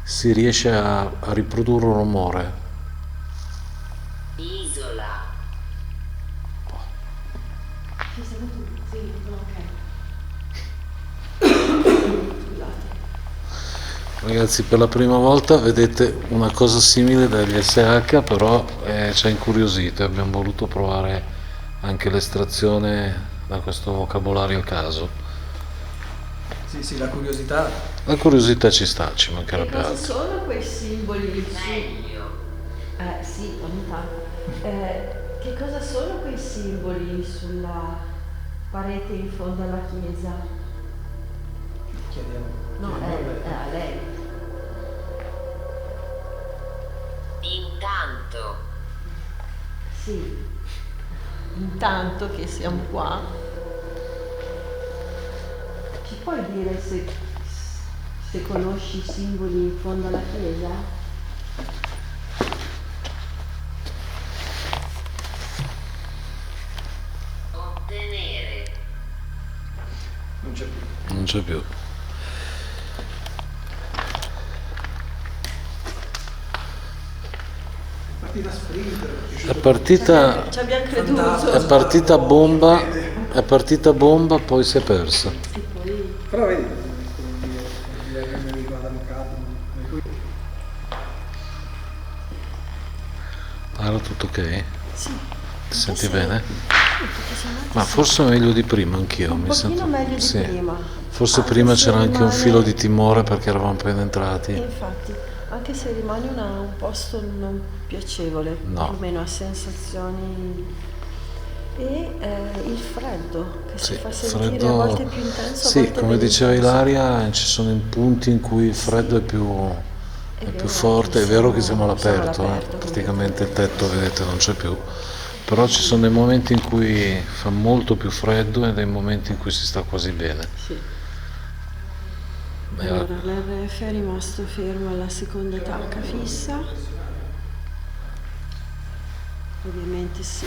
si riesce a riprodurre un rumore. Isola. Ci siamo tutti, sì, ok. Scusate. Ragazzi, per la prima volta vedete una cosa simile dagli SH, però ci ha incuriosito e abbiamo voluto provare anche l'estrazione da questo vocabolario a caso. Sì, sì, la curiosità. La curiosità ci sta, ci Che mancherebbe cosa altro. sono quei simboli? Meglio. Sì, ogni tanto. Che cosa sono quei simboli sulla parete in fondo alla chiesa? Chiediamo. No, a lei. Intanto. Sì. Intanto che siamo qua, ci puoi dire se conosci i simboli in fondo alla chiesa? Ottenere. Non c'è più. Non c'è più. Partita sprinter. È partita, Ci abbiamo creduto. è partita bomba, poi si è persa. E poi Però vedi, direi che mi amico Adam Cadman. Era tutto ok? sì. Ti senti Sì. bene? Perché siamo andati Ma forse meglio di prima anch'io. un mi pochino sento... meglio di sì. prima. Forse Anche prima se c'era anche un rimane- filo di timore perché eravamo appena E entrati. infatti, anche se rimane un posto non piacevole, No. almeno a sensazioni. E il freddo che Sì, si fa sentire a volte più intenso, a sì, volte come meno diceva intenso. Ilaria, ci sono punti in cui il freddo è più vero forte. che È vero che siamo siamo all'aperto, all'aperto, praticamente il tetto, vedete, non c'è più. Però ci sono dei momenti in cui fa molto più freddo e dei momenti in cui si sta quasi bene. Sì. E Allora, l'RF è rimasto fermo alla seconda tacca fissa. ovviamente si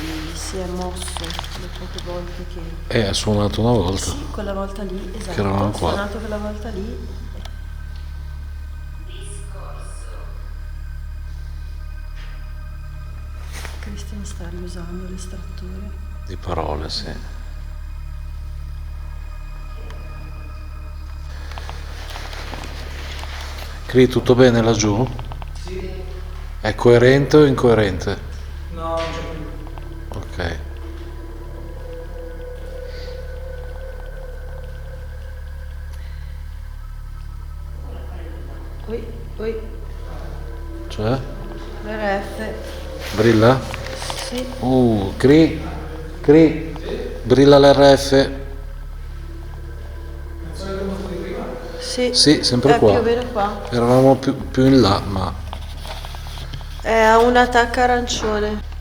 è mosso le poche volte che... Ha suonato una volta. Sì, quella volta lì, esatto. Che eravamo Ho qua. suonato quella volta lì. Christian sta riusando l'estrattore. Di parole, sì. Cri, tutto bene laggiù? Sì. È coerente o incoerente? No, non c'è più. Ok. Poi, Cioè? l'RF. Brilla? Sì. Cri, brilla l'RF. Sì. Sì, sempre è qua. più o meno qua. Eravamo più in là, ma È a un attacco arancione.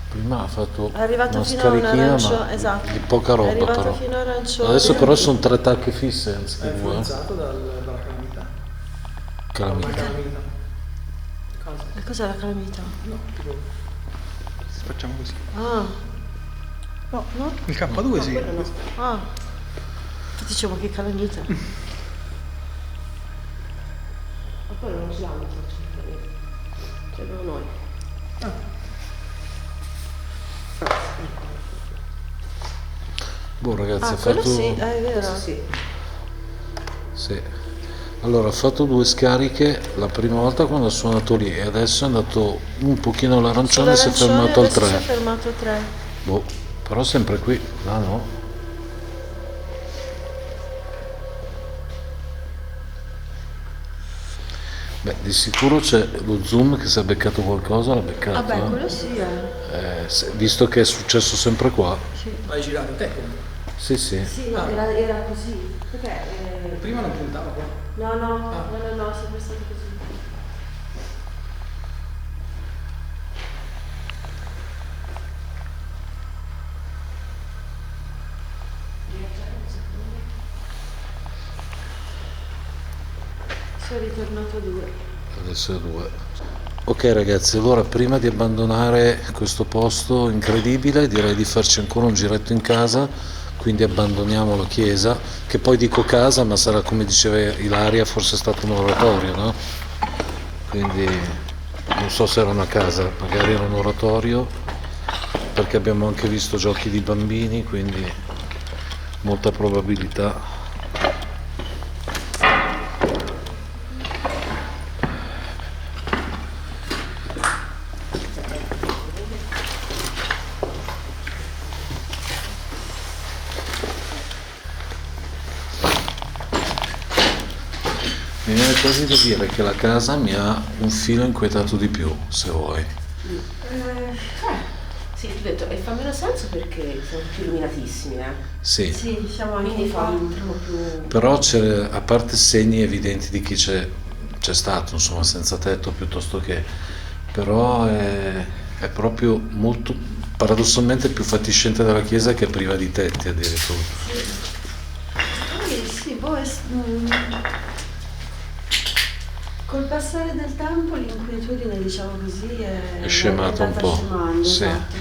prima ha fatto È arrivato una fino a un scarichina, arancio, ma esatto. di poca È roba arrivato però. fino a arancione. Adesso però sono 3 tacche fisse È anziché 2. influenzato dalla calamità. Calamità. Calamità. Cosa? E cos'è la calamita? No, tipo... Facciamo così. Ah. No, no? Il K2 sì. Ah. Ti dicevo che calamita. Ma poi non usiamo, ce l'abbiamo noi. Boh ragazzi, Ah, ha quello fatto... sì, è vero. Sì. Sì. Allora, ha fatto 2 scariche la prima volta quando ha suonato lì e adesso è andato un pochino all'arancione e si è fermato al adesso 3. si è fermato al 3. Boh, però sempre qui, là no. Beh, di sicuro c'è lo zoom che si è beccato qualcosa, l'ha beccato. Vabbè, quello sì, Visto che è successo sempre qua. Sì. Hai girato te comunque. Sì, sì. Sì, no, era così. Perché? Prima non puntava qua. No, è sempre stato così. Sono ritornato a 2. Adesso è 2. Ok ragazzi, allora prima di abbandonare questo posto incredibile direi di farci ancora un giretto in casa, quindi abbandoniamo la chiesa, che poi dico casa ma sarà come diceva Ilaria, forse è stato un oratorio, no? Quindi non so se era una casa, magari era un oratorio, perché abbiamo anche visto giochi di bambini, quindi molta probabilità. Mi viene quasi da dire che la casa mi ha un filo inquietato di più, se vuoi. Sì, ti ho detto, e fa meno senso perché siamo più illuminatissimi, Sì, Sì, siamo anche Quindi fa qua. un po' più... però c'è, a parte segni evidenti di chi c'è stato, insomma, senza tetto piuttosto che... Però è proprio molto, paradossalmente più fatiscente della chiesa che è priva di tetti addirittura. Sì, boh, col passare del tempo l'inquietudine, diciamo così, È scemato un andata po', scemando, sì. esatto.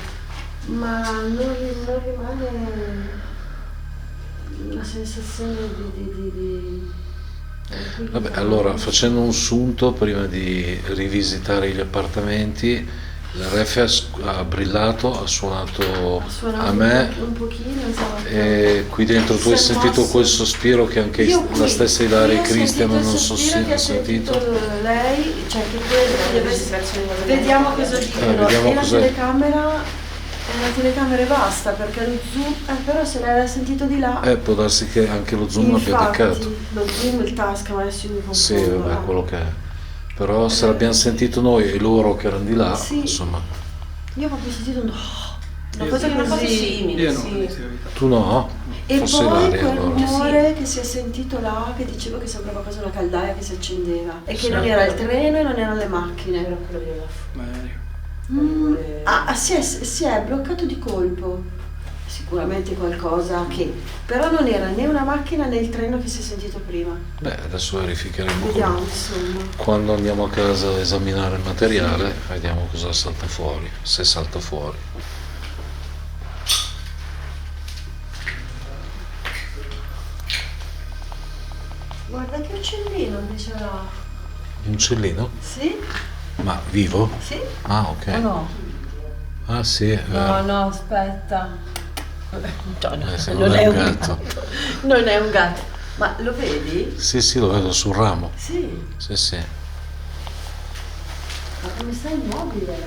Ma non rimane una sensazione di Vabbè, allora, facendo un sunto prima di rivisitare gli appartamenti, l'RF ha brillato, ha suonato a me. un pochino, esatto. E qui dentro tu hai Si è sentito mosso. quel sospiro che anche Io la qui- stessa Ilaria e qui ho Cristian sentito il non so sospiro se che ha ha sentito. lei, cioè che deve vediamo cosa dicono. vediamo e cos'è. la telecamera basta perché lo zoom, però se lei l'ha sentito di là, Può darsi che anche lo zoom abbia infatti, beccato. lo zoom, il tascam, adesso io mi confondo. Sì, vabbè, quello che è. Però se l'abbiamo sentito noi e loro che erano di là, Sì. insomma. Io ho proprio sentito una Io cosa sì, una cosa così. simile, Io no, sì. di verità. Tu no? E Forse poi Ilaria quel allora. rumore che si è sentito là, che diceva che sembrava quasi una caldaia che si accendeva e che Sì. non era il treno e non erano le macchine. Era quello di là. Magari. Si è bloccato di colpo. sicuramente qualcosa che... Però non era né una macchina né il treno che si è sentito prima. Beh, adesso verificheremo Vediamo, insomma. quando andiamo a casa a esaminare il materiale, vediamo cosa salta fuori, se salta fuori. Guarda che uccellino che c'era. Un uccellino? Sì? Ma vivo? Sì? Ah, ok. O no? Ah, sì. No, aspetta. Se non è un gatto. Non è un gatto. Ma lo vedi? Sì, lo vedo sul ramo. Sì. Sì. Ma come stai immobile?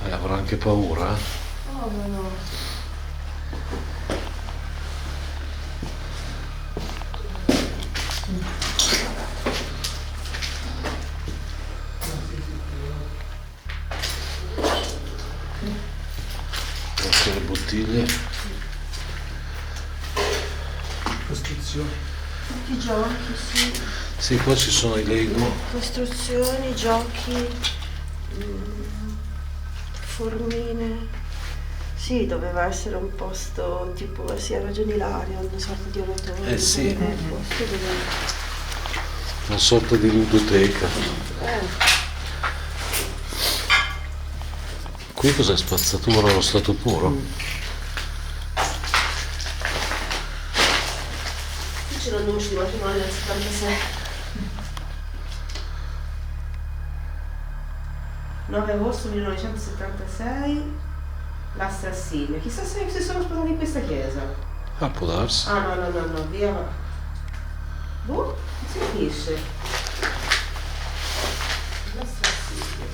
Avrà anche paura? Oh, no. Anche le bottiglie. Costruzioni. Tutti i giochi, sì. Sì, qua ci sono i Lego. Costruzioni, giochi, formine. Sì, doveva essere un posto tipo, sì, ha ragione Ilaria, una sorta di oratorio. Sì. Un posto dove... Una sorta di ludoteca. Qui cos'è, spazzatura allo stato puro? Qui c'era l'annuncio di matrimonio del 76. 9 agosto 1976, l'assassinio. Chissà se si sono sposati in questa chiesa. Ah, può darsi. Ah no, via. Boh, non si capisce. L'assassinio.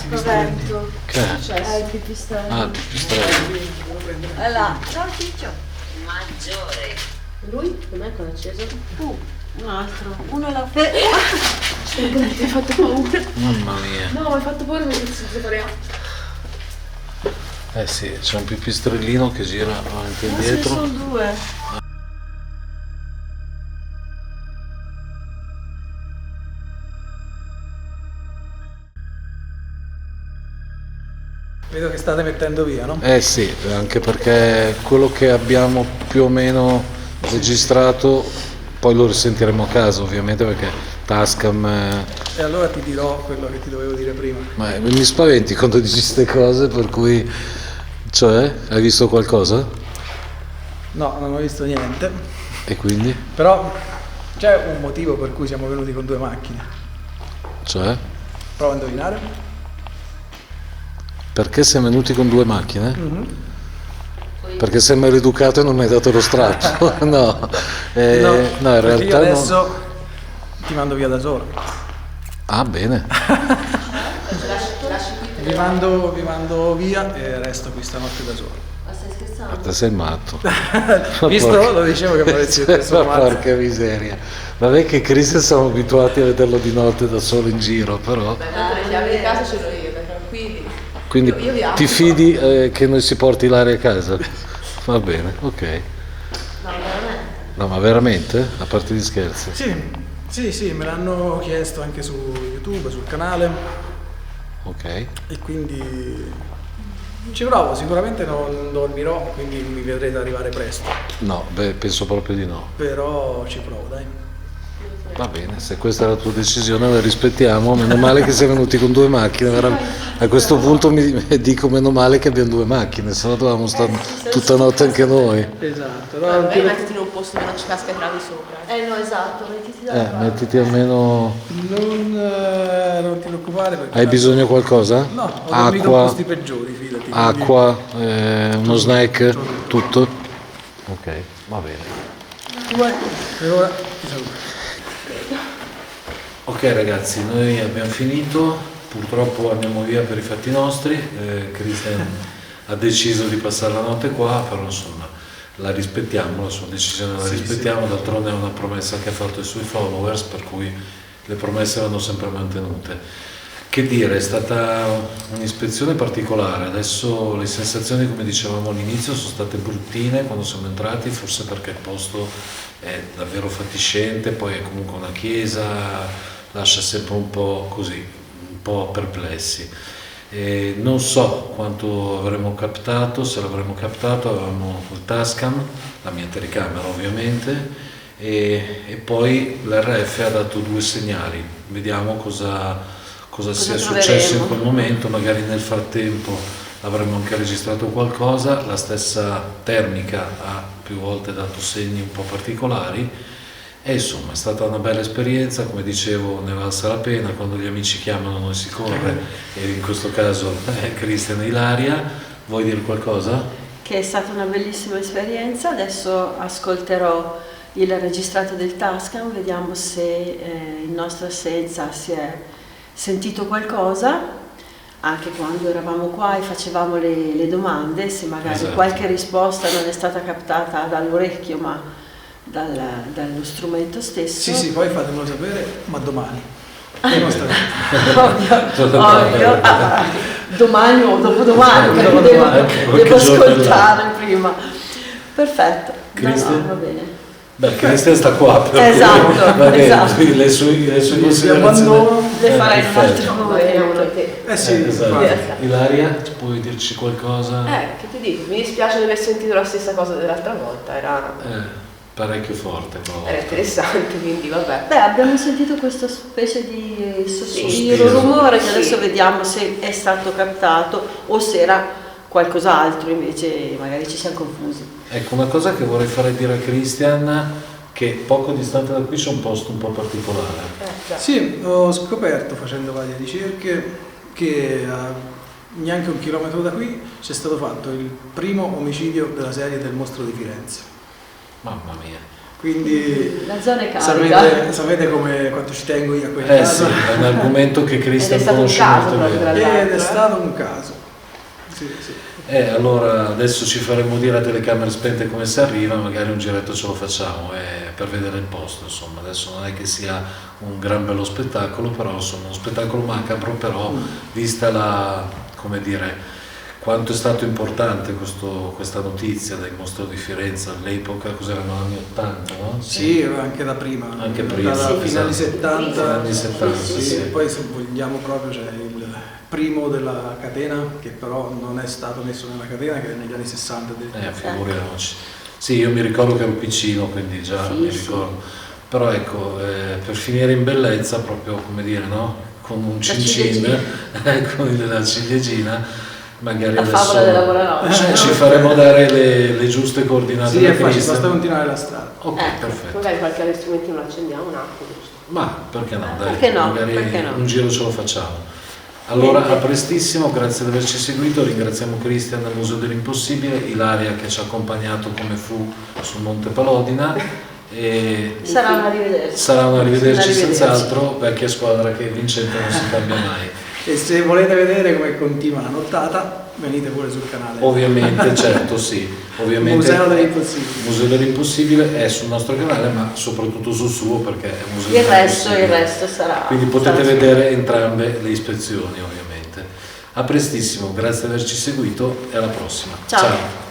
Roberto, Che è? il pipistrello. Ah, il pipistrello. È là. Ciao Ciccio. Maggiore. Lui? Com'è che l'ha acceso? Un altro. Uno è la Mi hai fatto paura. Mamma mia. No, mi hai fatto paura perché si separiamo. Eh sì, c'è un pipistrellino che gira avanti e Ma ce ne indietro. sono due. Vedo che state mettendo via, no? Eh sì, anche perché quello che abbiamo più o meno registrato, poi lo risentiremo a casa ovviamente perché Tascam... E allora ti dirò quello che ti dovevo dire prima. Ma mi spaventi quando dici queste cose, per cui... Cioè, hai visto qualcosa? No, non ho visto niente. E quindi? Però c'è un motivo per cui siamo venuti con 2 macchine. Cioè? Prova a indovinare. Perché siamo venuti con 2 macchine? Perché sei maleducato e non mi hai dato lo strappo? No, No, in perché realtà io adesso ti mando via da solo. Ah, bene. Vi mando via e resto qui stanotte da solo. Ma stai scherzando? Te sei matto. Visto? Porca- Lo dicevo che mi avessi detto Ma porca miseria. Vabbè che Cristian siamo abituati a vederlo di notte da solo in giro, però... Le chiavi di casa ce l'ho io, tranquilli. Quindi Io vi amo. ti fidi che noi si porti l'aria a casa? Va bene, ok. No, veramente. No, ma veramente? A parte gli scherzi? Sì, me l'hanno chiesto anche su YouTube, sul canale, Ok. e quindi ci provo, sicuramente non dormirò, quindi mi vedrete arrivare presto, No, beh, penso proprio di no. però ci provo, dai. Va bene, se questa è la tua decisione la rispettiamo. Meno male che sei venuti con 2 macchine. A questo punto mi dico meno male che abbiamo 2 macchine, se no dovevamo stare tutta notte anche noi. Esatto, Magari mettiti in un posto che non ci casca i travi sopra. No, esatto, mettiti da parte. Mettiti almeno... non ti preoccupare perché... Hai bisogno di qualcosa? No, ho dormito in Acqua, posti peggiori, fidati. quindi- acqua, uno snack, tutto? Ok, va bene. Tu vai, per ora ti saluto. Ok, Ok ragazzi, noi abbiamo finito, purtroppo andiamo via per i fatti nostri, Christian ha deciso di passare la notte qua, però insomma la rispettiamo, la sua decisione la rispettiamo, d'altronde è una promessa che ha fatto ai suoi followers, per cui le promesse vanno sempre mantenute. Che dire, è stata un'ispezione particolare, adesso le sensazioni, come dicevamo all'inizio, sono state bruttine quando siamo entrati, forse perché il posto è davvero fatiscente, poi è comunque una chiesa, lascia sempre un po' così, un po' perplessi. E non so quanto avremmo captato, se l'avremmo captato, avevamo il Tascam, la mia telecamera ovviamente, e poi l'RF ha dato 2 segnali, vediamo cosa sia successo in quel momento, magari nel frattempo avremmo anche registrato qualcosa. La stessa termica ha più volte dato segni un po' particolari e insomma è stata una bella esperienza, come dicevo ne valsa la pena, quando gli amici chiamano noi si corre e in questo caso Christian e Ilaria. Vuoi dire qualcosa? Che è stata una bellissima esperienza, adesso ascolterò il registrato del Tascam, vediamo se in nostra assenza si è sentito qualcosa, anche quando eravamo qua e facevamo le domande, se magari Esatto. qualche risposta non è stata captata dall'orecchio ma dallo strumento stesso. Sì, poi fatemelo sapere, ma domani. Ovvio. Domani o dopodomani, perché devo ascoltare prima. Perfetto. Christian? No, va bene. Beh, Christian sta qua, per Esatto, cui, va bene, esatto. le sue considerazioni. Le farei in un perfetto. altro momento. Esatto. Esatto. Ilaria, puoi dirci qualcosa? Che ti dico, mi dispiace di aver sentito la stessa cosa dell'altra volta, era Parecchio forte, però. interessante, quindi vabbè. Beh, abbiamo sentito questa specie di sospiro, Sospiro. rumore che Sì. adesso vediamo se è stato captato o se era qualcos'altro, invece magari ci siamo confusi. Ecco, una cosa che vorrei fare dire a Christian, che poco distante da qui c'è un posto un po' particolare. Già. Sì, ho scoperto facendo varie ricerche che neanche 1 chilometro da qui c'è stato fatto il primo omicidio della serie del Mostro di Firenze. Mamma mia. Quindi La zona è calda. sapete quanto ci tengo io a quel Sì, caso. è un argomento che Ed è Christian stato un conosce caso molto proprio, bene. tra l'altro. Ed è stato un caso. Sì. Allora adesso ci faremo dire a telecamere spente come si arriva, magari un giretto ce lo facciamo per vedere il posto, insomma. Adesso non è che sia un gran bello spettacolo, però insomma uno spettacolo macabro, però vista come dire, quanto è stato importante questa notizia del Mostro di Firenze all'epoca, cos'erano anni 80, no? Sì, anche da prima. Anche prima, dalla sì, fine anni esatto. 70. Anni 70, sì. E poi se vogliamo proprio c'è il primo della catena, che però non è stato messo nella catena, che è negli anni 60. Figuriamoci. Sì, io mi ricordo che ero piccino, quindi già mi ricordo. Però ecco, per finire in bellezza, proprio come dire, no? Con un cincin, con la ciliegina, magari La adesso favola della buonanotte. ci faremo dare le giuste coordinate. Sì, da è facile, Christian. basta continuare la strada. Ok, perfetto. Magari qualche altro strumentino lo accendiamo un attimo, giusto? Ma perché no, dai, Perché no, magari perché no. un giro ce lo facciamo. Allora, a prestissimo, grazie di averci seguito, ringraziamo Christian del Museo dell'Impossibile, Ilaria che ci ha accompagnato come fu sul Monte Palodina e Sarà un arrivederci. sarà un arrivederci Arrivederci. senz'altro, vecchia squadra che vincente non si cambia mai. E se volete vedere come continua la nottata, venite pure sul canale. Ovviamente, certo, sì, ovviamente Museo dell'Impossibile. Museo dell'Impossibile è sul nostro canale, ma soprattutto sul suo perché è un museo Il dell'Impossibile. resto sarà. Quindi potete sarà vedere entrambe le ispezioni ovviamente. A prestissimo, grazie di averci seguito e alla prossima. Ciao.